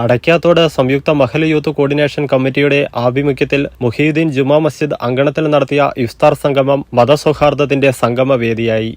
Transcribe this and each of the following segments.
അടയ്ക്കാത്തോട് സംയുക്ത Mahal youth coordination കമ്മിറ്റിയുടെ ആഭിമുഖ്യത്തിൽ മുഹിയുദ്ദീൻ ജുമാ മസ്ജിദ് അങ്കണത്തിൽ നടത്തിയ ഇഫ്താർ സംഗമം മതസൗഹാർദ്ദത്തിന്റെ സംഗമവേദിയായി.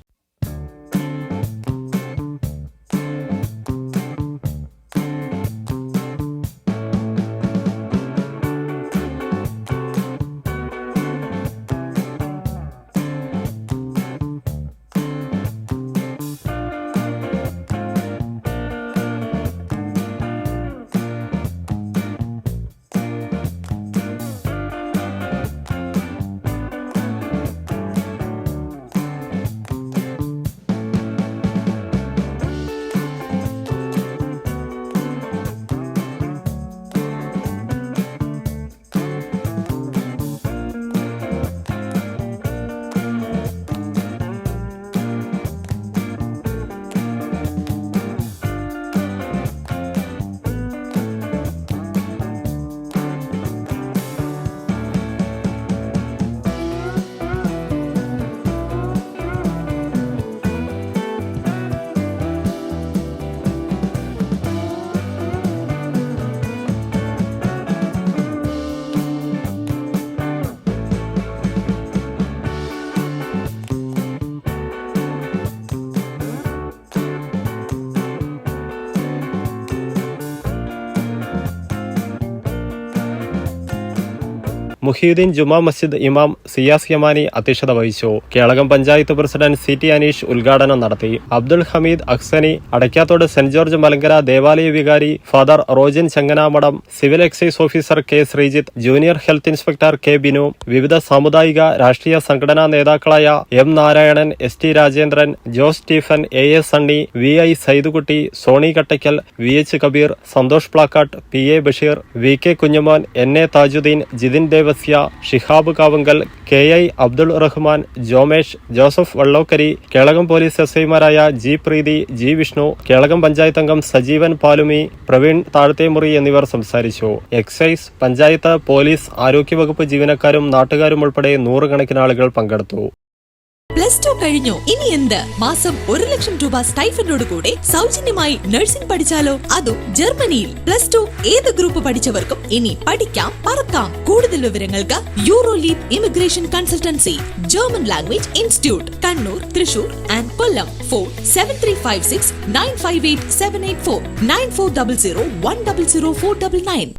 മുഹിയുദ്ദീൻ ജുമാ മസ്ജിദ് ഇമാം സിയാസ് യമാനി അധ്യക്ഷത വഹിച്ചു. കേളകം പഞ്ചായത്ത് പ്രസിഡന്റ് CT അനീഷ് ഉദ്ഘാടനം നടത്തി. അബ്ദുൽ ഹമീദ് അക്സനി, അടയ്ക്കാത്തോട് സെന്റ് ജോർജ് മലങ്കര ദേവാലയ വികാരി father Rojin Changanamadom, civil excise officer K Sreejith, junior health inspector K Binu, വിവിധ സാമുദായിക രാഷ്ട്രീയ സംഘടനാ നേതാക്കളായ M Narayanan, ST Rajendran, Jose Stephen, AS Sunny, VI Saidukutty, Sony Kattakkal, VH Kabeer, Santhosh Plakkattu, PA Basheer, VK Kunjumon, NA Thajudheen, Jithin Devasya, Shihab Kavangal, KI Abdul Rahman, Jomesh, Joseph വള്ളോക്കരി, Kelakam police SIമാരായ G പ്രീതി, G വിഷ്ണു, കേളകം പഞ്ചായത്ത് അംഗം സജീവൻ പാലുമി, പ്രവീൺ താഴത്തേമുറി എന്നിവർ സംസാരിച്ചു. എക്സൈസ്, പഞ്ചായത്ത്, പോലീസ്, ആരോഗ്യവകുപ്പ് ജീവനക്കാരും നാട്ടുകാരും ഉൾപ്പെടെ നൂറുകണക്കിന് ആളുകൾ പങ്കെടുത്തു. +2 കഴിഞ്ഞു, ഇനി എന്ത്? മാസം 1 ലക്ഷം രൂപ സ്റ്റൈഫൻഡോട് കൂടെ സൗജന്യമായി നഴ്സിംഗ് പഠിച്ചാലോ? അതും ജർമ്മനിയിൽ. +2 ഏത് ഗ്രൂപ്പ് പഠിച്ചവർക്കും ഇനി പഠിക്കാം, പറക്കാം. കൂടുതൽ വിവരങ്ങൾക്ക് യൂറോലീപ് immigration consultancy, German language institute, Kannur, Thrissur and Kollam. Phone 7356 958 784 9400 100 499.